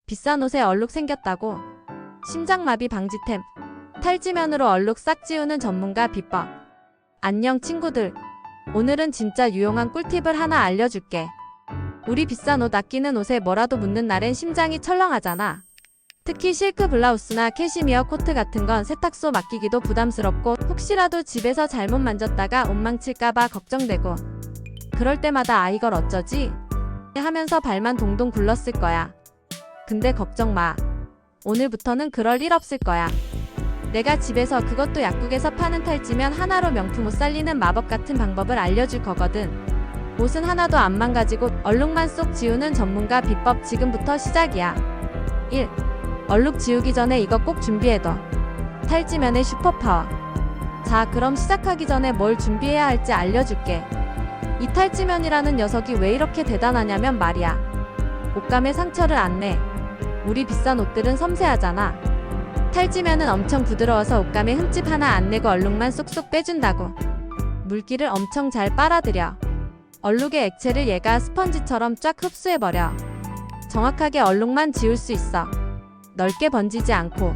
비싼 옷에 얼룩 생겼다고. 심장마비 방지템. 탈지면으로 얼룩 싹 지우는 전문가 비법. 안녕 친구들. 오늘은 진짜 유용한 꿀팁을 하나 알려줄게. 우리 비싼 옷 아끼는 옷에 뭐라도 묻는 날엔 심장이 철렁하잖아. 특히 실크 블라우스나 캐시미어 코트 같은 건 세탁소 맡기기도 부담스럽고 혹시라도 집에서 잘못 만졌다가 옷 망칠까봐 걱정되고 그럴 때마다 아 이걸 어쩌지? 하면서 발만 동동 굴렀을 거야. 근데 걱정 마. 오늘부터는 그럴 일 없을 거야. 내가 집에서 그것도 약국에서 파는 탈지면 하나로 명품 옷 살리는 마법 같은 방법을 알려줄 거거든. 옷은 하나도 안 망가지고 얼룩만 쏙 지우는 전문가 비법 지금부터 시작이야. 1. 얼룩 지우기 전에 이거 꼭 준비해둬. 탈지면의 슈퍼파워. 자, 그럼 시작하기 전에 뭘 준비해야 할지 알려줄게. 이 탈지면이라는 녀석이 왜 이렇게 대단하냐면 말이야. 옷감에 상처를 안 내. 우리 비싼 옷들은 섬세하잖아. 탈지면은 엄청 부드러워서 옷감에 흠집 하나 안 내고 얼룩만 쏙쏙 빼준다고. 물기를 엄청 잘 빨아들여. 얼룩의 액체를 얘가 스펀지처럼 쫙 흡수해버려. 정확하게 얼룩만 지울 수 있어. 넓게 번지지 않고.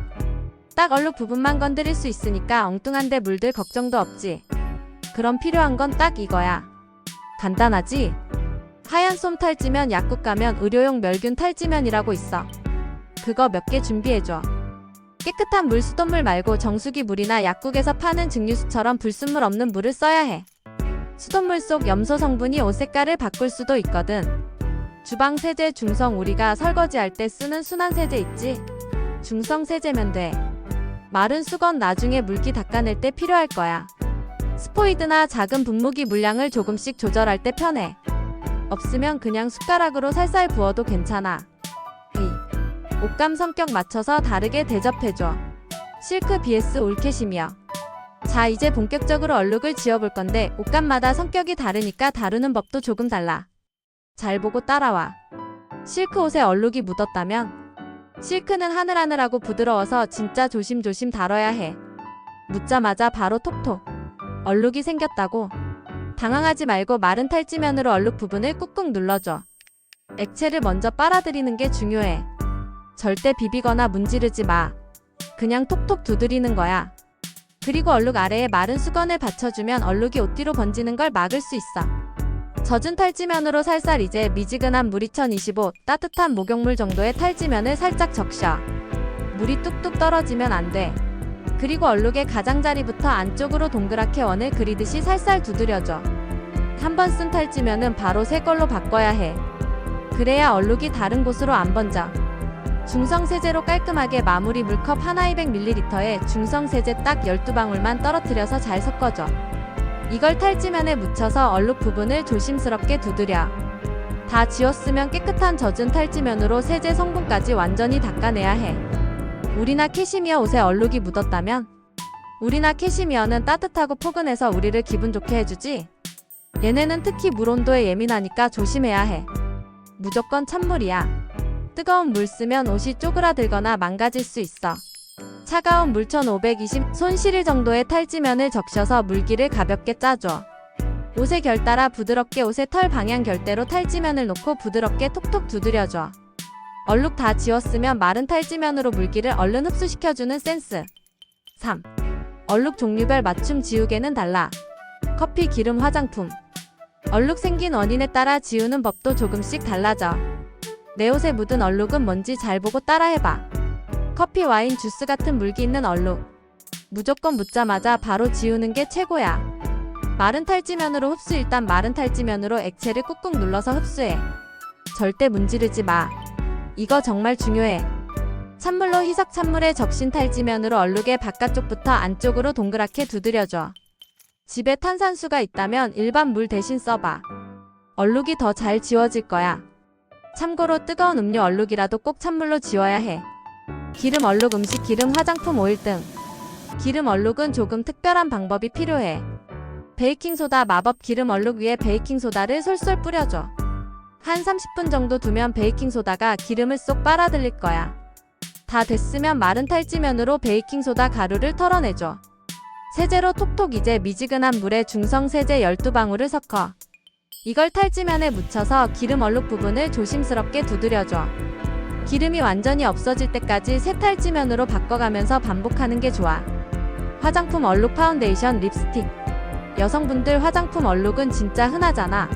딱 얼룩 부분만 건드릴 수 있으니까 엉뚱한데 물들 걱정도 없지. 그럼 필요한 건 딱 이거야. 간단하지? 하얀 솜 탈지면 약국 가면 의료용 멸균 탈지면이라고 있어. 그거 몇 개 준비해줘. 깨끗한 물 수돗물 말고 정수기 물이나 약국에서 파는 증류수처럼 불순물 없는 물을 써야 해. 수돗물 속 염소 성분이 옷 색깔을 바꿀 수도 있거든. 주방 세제 중성 우리가 설거지할 때 쓰는 순환 세제 있지? 중성 세제면 돼. 마른 수건 나중에 물기 닦아낼 때 필요할 거야. 스포이드나 작은 분무기 물량을 조금씩 조절할 때 편해. 없으면 그냥 숟가락으로 살살 부어도 괜찮아. 2. 옷감 성격 맞춰서 다르게 대접해줘. 실크 vs 올캐시미어. 자, 이제 본격적으로 얼룩을 지워볼 건데 옷감마다 성격이 다르니까 다루는 법도 조금 달라. 잘 보고 따라와. 실크 옷에 얼룩이 묻었다면 실크는 하늘하늘하고 부드러워서 진짜 조심조심 다뤄야 해. 묻자마자 바로 톡톡. 얼룩이 생겼다고? 당황하지 말고 마른 탈지면으로 얼룩 부분을 꾹꾹 눌러줘. 액체를 먼저 빨아들이는 게 중요해. 절대 비비거나 문지르지 마. 그냥 톡톡 두드리는 거야. 그리고 얼룩 아래에 마른 수건을 받쳐주면 얼룩이 옷 뒤로 번지는 걸 막을 수 있어. 젖은 탈지면으로 살살 이제 미지근한 물 2025 따뜻한 목욕물 정도의 탈지면을 살짝 적셔. 물이 뚝뚝 떨어지면 안 돼. 그리고 얼룩의 가장자리부터 안쪽으로 동그랗게 원을 그리듯이 살살 두드려줘. 한 번 쓴 탈지면은 바로 새 걸로 바꿔야 해. 그래야 얼룩이 다른 곳으로 안 번져. 중성 세제로 깔끔하게 마무리 물컵 하나 200ml에 중성 세제 딱 12방울만 떨어뜨려서 잘 섞어줘. 이걸 탈지면에 묻혀서 얼룩 부분을 조심스럽게 두드려. 다 지웠으면 깨끗한 젖은 탈지면으로 세제 성분까지 완전히 닦아내야 해. 울이나 캐시미어 옷에 얼룩이 묻었다면? 울이나 캐시미어는 따뜻하고 포근해서 우리를 기분 좋게 해주지? 얘네는 특히 물 온도에 예민하니까 조심해야 해. 무조건 찬물이야. 뜨거운 물 쓰면 옷이 쪼그라들거나 망가질 수 있어. 차가운 물 1520 손 시릴 정도의 탈지면을 적셔서 물기를 가볍게 짜줘. 옷의 결 따라 부드럽게 옷의 털 방향 결대로 탈지면을 놓고 부드럽게 톡톡 두드려줘. 얼룩 다 지웠으면 마른 탈지면으로 물기를 얼른 흡수시켜주는 센스. 3. 얼룩 종류별 맞춤 지우개는 달라. 커피, 기름, 화장품. 얼룩 생긴 원인에 따라 지우는 법도 조금씩 달라져. 내 옷에 묻은 얼룩은 뭔지 잘 보고 따라해봐. 커피, 와인, 주스 같은 물기 있는 얼룩. 무조건 묻자마자 바로 지우는 게 최고야. 마른 탈지면으로 흡수. 일단 마른 탈지면으로 액체를 꾹꾹 눌러서 흡수해. 절대 문지르지 마. 이거 정말 중요해. 찬물로 희석 찬물에 적신 탈지면으로 얼룩의 바깥쪽부터 안쪽으로 동그랗게 두드려줘. 집에 탄산수가 있다면 일반 물 대신 써봐. 얼룩이 더 잘 지워질 거야. 참고로 뜨거운 음료 얼룩이라도 꼭 찬물로 지워야 해. 기름 얼룩, 음식 기름, 화장품, 오일 등. 기름 얼룩은 조금 특별한 방법이 필요해. 베이킹소다 마법 기름 얼룩 위에 베이킹소다를 솔솔 뿌려줘. 한 30분 정도 두면 베이킹소다가 기름을 쏙 빨아들일 거야. 다 됐으면 마른 탈지면으로 베이킹소다 가루를 털어내줘. 세제로 톡톡 이제 미지근한 물에 중성 세제 12방울을 섞어. 이걸 탈지면에 묻혀서 기름 얼룩 부분을 조심스럽게 두드려줘. 기름이 완전히 없어질 때까지 새 탈지면으로 바꿔가면서 반복하는 게 좋아. 화장품 얼룩 파운데이션 립스틱. 여성분들 화장품 얼룩은 진짜 흔하잖아.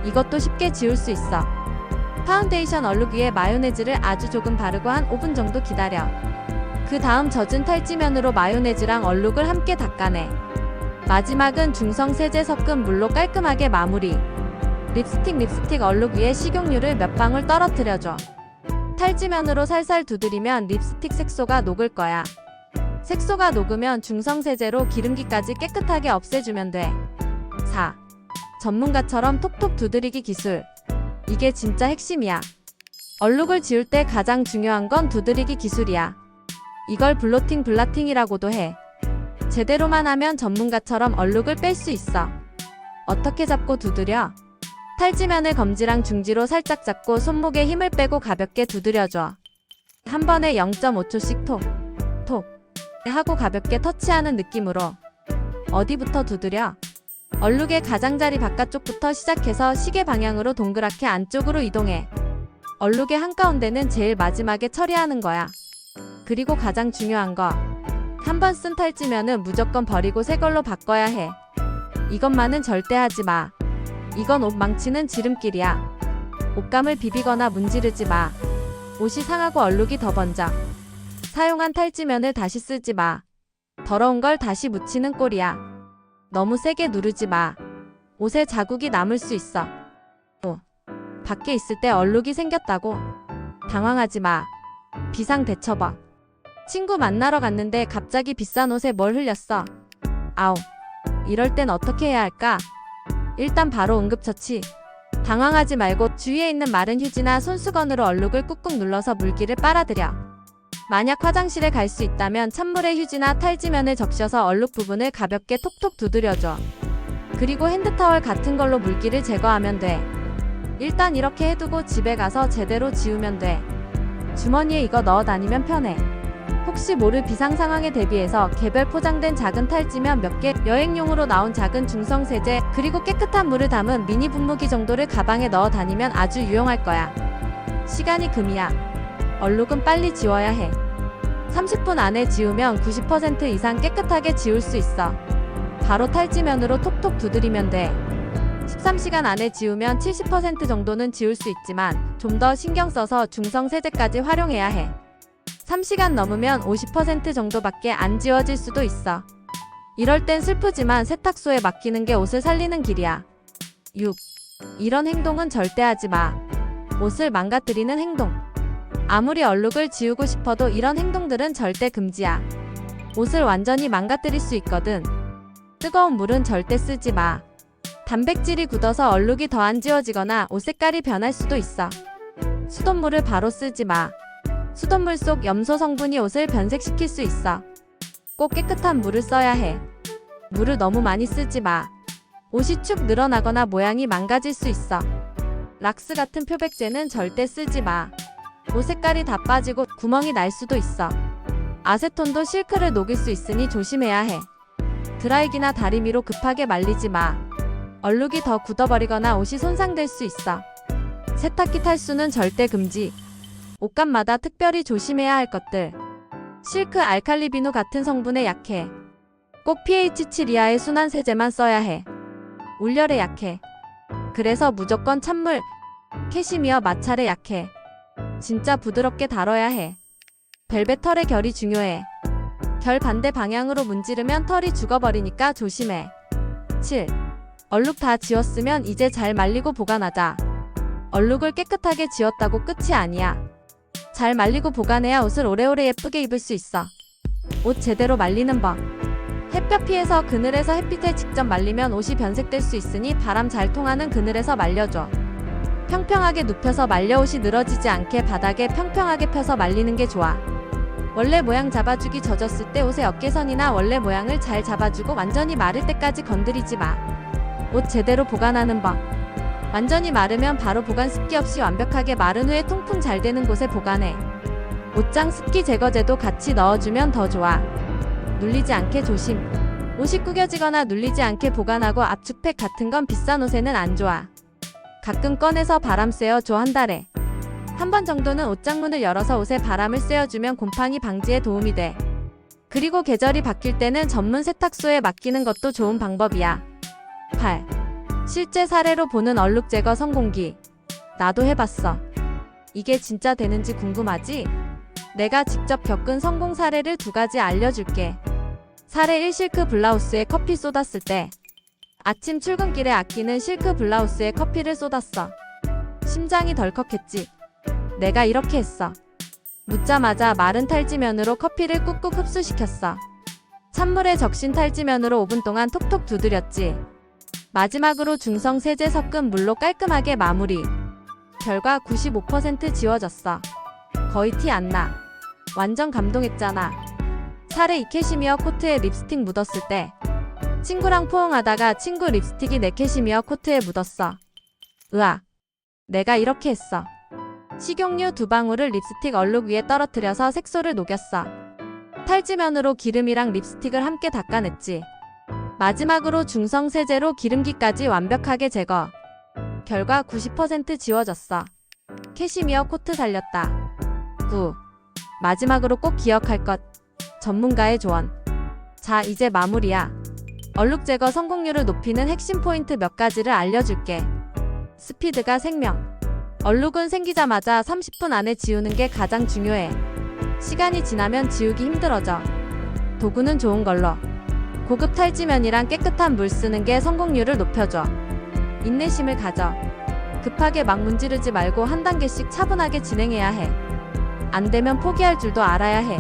이것도 쉽게 지울 수 있어. 파운데이션 얼룩 위에 마요네즈를 아주 조금 바르고 한 5분 정도 기다려. 그 다음 젖은 탈지면으로 마요네즈랑 얼룩을 함께 닦아내. 마지막은 중성 세제 섞은 물로 깔끔하게 마무리. 립스틱 얼룩 위에 식용유를 몇 방울 떨어뜨려줘. 탈지면으로 살살 두드리면 립스틱 색소가 녹을 거야. 색소가 녹으면 중성 세제로 기름기까지 깨끗하게 없애주면 돼. 4. 전문가처럼 톡톡 두드리기 기술. 이게 진짜 핵심이야. 얼룩을 지울 때 가장 중요한 건 두드리기 기술이야. 이걸 블라팅이라고도 해. 제대로만 하면 전문가처럼 얼룩을 뺄 수 있어. 어떻게 잡고 두드려? 탈지면을 검지랑 중지로 살짝 잡고 손목에 힘을 빼고 가볍게 두드려줘. 한 번에 0.5초씩 톡 하고 가볍게 터치하는 느낌으로. 어디부터 두드려? 얼룩의 가장자리 바깥쪽부터 시작해서 시계 방향으로 동그랗게 안쪽으로 이동해. 얼룩의 한가운데는 제일 마지막에 처리하는 거야. 그리고 가장 중요한 거. 한 번 쓴 탈지면은 무조건 버리고 새 걸로 바꿔야 해. 이것만은 절대 하지 마. 이건 옷 망치는 지름길이야. 옷감을 비비거나 문지르지 마. 옷이 상하고 얼룩이 더 번져. 사용한 탈지면을 다시 쓰지 마. 더러운 걸 다시 묻히는 꼴이야. 너무 세게 누르지 마. 옷에 자국이 남을 수 있어. 밖에 있을 때 얼룩이 생겼다고? 당황하지 마. 비상대처법. 친구 만나러 갔는데 갑자기 비싼 옷에 뭘 흘렸어. 아우. 이럴 땐 어떻게 해야 할까? 일단 바로 응급처치. 당황하지 말고 주위에 있는 마른 휴지나 손수건으로 얼룩을 꾹꾹 눌러서 물기를 빨아들여. 만약 화장실에 갈 수 있다면 찬물에 휴지나 탈지면을 적셔서 얼룩 부분을 가볍게 톡톡 두드려줘. 그리고 핸드타월 같은 걸로 물기를 제거하면 돼. 일단 이렇게 해두고 집에 가서 제대로 지우면 돼. 주머니에 이거 넣어 다니면 편해. 혹시 모를 비상 상황에 대비해서 개별 포장된 작은 탈지면 몇 개, 여행용으로 나온 작은 중성 세제, 그리고 깨끗한 물을 담은 미니 분무기 정도를 가방에 넣어 다니면 아주 유용할 거야. 시간이 금이야. 얼룩은 빨리 지워야 해. 30분 안에 지우면 90% 이상 깨끗하게 지울 수 있어. 바로 탈지면으로 톡톡 두드리면 돼. 13시간 안에 지우면 70% 정도는 지울 수 있지만 좀 더 신경 써서 중성 세제까지 활용해야 해. 3시간 넘으면 50% 정도밖에 안 지워질 수도 있어. 이럴 땐 슬프지만 세탁소에 맡기는 게 옷을 살리는 길이야. 6. 이런 행동은 절대 하지 마. 옷을 망가뜨리는 행동. 아무리 얼룩을 지우고 싶어도 이런 행동들은 절대 금지야. 옷을 완전히 망가뜨릴 수 있거든. 뜨거운 물은 절대 쓰지 마. 단백질이 굳어서 얼룩이 더 안 지워지거나 옷 색깔이 변할 수도 있어. 수돗물을 바로 쓰지 마. 수돗물 속 염소 성분이 옷을 변색시킬 수 있어. 꼭 깨끗한 물을 써야 해. 물을 너무 많이 쓰지 마. 옷이 축 늘어나거나 모양이 망가질 수 있어. 락스 같은 표백제는 절대 쓰지 마. 옷 색깔이 다 빠지고 구멍이 날 수도 있어. 아세톤도 실크를 녹일 수 있으니 조심해야 해. 드라이기나 다리미로 급하게 말리지 마. 얼룩이 더 굳어버리거나 옷이 손상될 수 있어. 세탁기 탈수는 절대 금지. 옷감마다 특별히 조심해야 할 것들. 실크 알칼리 비누 같은 성분에 약해. 꼭 pH 7 이하의 순한 세제만 써야 해. 울열에 약해. 그래서 무조건 찬물, 캐시미어 마찰에 약해. 진짜 부드럽게 다뤄야 해. 벨벳 털의 결이 중요해. 결 반대 방향으로 문지르면 털이 죽어버리니까 조심해. 7. 얼룩 다 지웠으면 이제 잘 말리고 보관하자. 얼룩을 깨끗하게 지웠다고 끝이 아니야. 잘 말리고 보관해야 옷을 오래오래 예쁘게 입을 수 있어. 옷 제대로 말리는 법. 햇볕 피해서 그늘에서 햇빛에 직접 말리면 옷이 변색될 수 있으니 바람 잘 통하는 그늘에서 말려줘. 평평하게 눕혀서 말려 옷이 늘어지지 않게 바닥에 평평하게 펴서 말리는 게 좋아. 원래 모양 잡아주기 젖었을 때 옷의 어깨선이나 원래 모양을 잘 잡아주고 완전히 마를 때까지 건드리지 마. 옷 제대로 보관하는 법. 완전히 마르면 바로 보관 습기 없이 완벽하게 마른 후에 통풍 잘 되는 곳에 보관해. 옷장 습기 제거제도 같이 넣어주면 더 좋아. 눌리지 않게 조심. 옷이 구겨지거나 눌리지 않게 보관하고 압축팩 같은 건 비싼 옷에는 안 좋아. 가끔 꺼내서 바람 쐬어 줘 한 달에. 한 번 정도는 옷장문을 열어서 옷에 바람을 쐬어주면 곰팡이 방지에 도움이 돼. 그리고 계절이 바뀔 때는 전문 세탁소에 맡기는 것도 좋은 방법이야. 8. 실제 사례로 보는 얼룩 제거 성공기. 나도 해봤어. 이게 진짜 되는지 궁금하지? 내가 직접 겪은 성공 사례를 2가지 알려줄게. 사례 1. 실크 블라우스에 커피 쏟았을 때. 아침 출근길에 아끼는 실크 블라우스에 커피를 쏟았어. 심장이 덜컥했지. 내가 이렇게 했어. 묻자마자 마른 탈지면으로 커피를 꾹꾹 흡수시켰어. 찬물에 적신 탈지면으로 5분 동안 톡톡 두드렸지. 마지막으로 중성 세제 섞은 물로 깔끔하게 마무리. 결과 95% 지워졌어. 거의 티 안 나. 완전 감동했잖아. 사례 2. 캐시미어 코트에 립스틱 묻었을 때. 친구랑 포옹하다가 친구 립스틱이 내 캐시미어 코트에 묻었어. 으악. 내가 이렇게 했어. 식용유 2방울을 립스틱 얼룩 위에 떨어뜨려서 색소를 녹였어. 탈지면으로 기름이랑 립스틱을 함께 닦아냈지. 마지막으로 중성 세제로 기름기까지 완벽하게 제거. 결과 90% 지워졌어. 캐시미어 코트 살렸다. 9. 마지막으로 꼭 기억할 것. 전문가의 조언. 자, 이제 마무리야. 얼룩 제거 성공률을 높이는 핵심 포인트 몇 가지를 알려줄게. 스피드가 생명. 얼룩은 생기자마자 30분 안에 지우는 게 가장 중요해. 시간이 지나면 지우기 힘들어져. 도구는 좋은 걸로. 고급 탈지면이랑 깨끗한 물 쓰는 게 성공률을 높여줘. 인내심을 가져. 급하게 막 문지르지 말고 한 단계씩 차분하게 진행해야 해. 안 되면 포기할 줄도 알아야 해.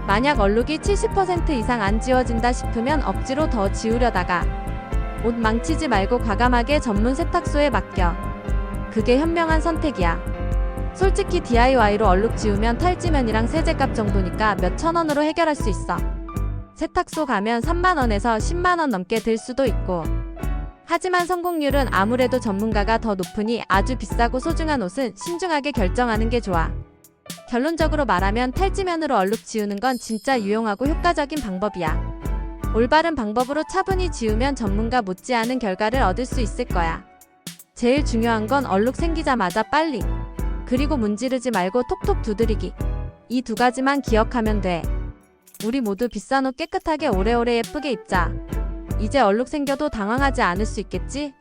만약 얼룩이 70% 이상 안 지워진다 싶으면 억지로 더 지우려다가 옷 망치지 말고 과감하게 전문 세탁소에 맡겨. 그게 현명한 선택이야. 솔직히 DIY로 얼룩 지우면 탈지면이랑 세제값 정도니까 몇천 원으로 해결할 수 있어. 세탁소 가면 3만 원에서 10만 원 넘게 들 수도 있고. 하지만 성공률은 아무래도 전문가가 더 높으니 아주 비싸고 소중한 옷은 신중하게 결정하는 게 좋아. 결론적으로 말하면 탈지면으로 얼룩 지우는 건 진짜 유용하고 효과적인 방법이야. 올바른 방법으로 차분히 지우면 전문가 못지않은 결과를 얻을 수 있을 거야. 제일 중요한 건 얼룩 생기자마자 빨리. 그리고 문지르지 말고 톡톡 두드리기. 이 2가지만 기억하면 돼. 우리 모두 비싼 옷 깨끗하게 오래오래 예쁘게 입자. 이제 얼룩 생겨도 당황하지 않을 수 있겠지?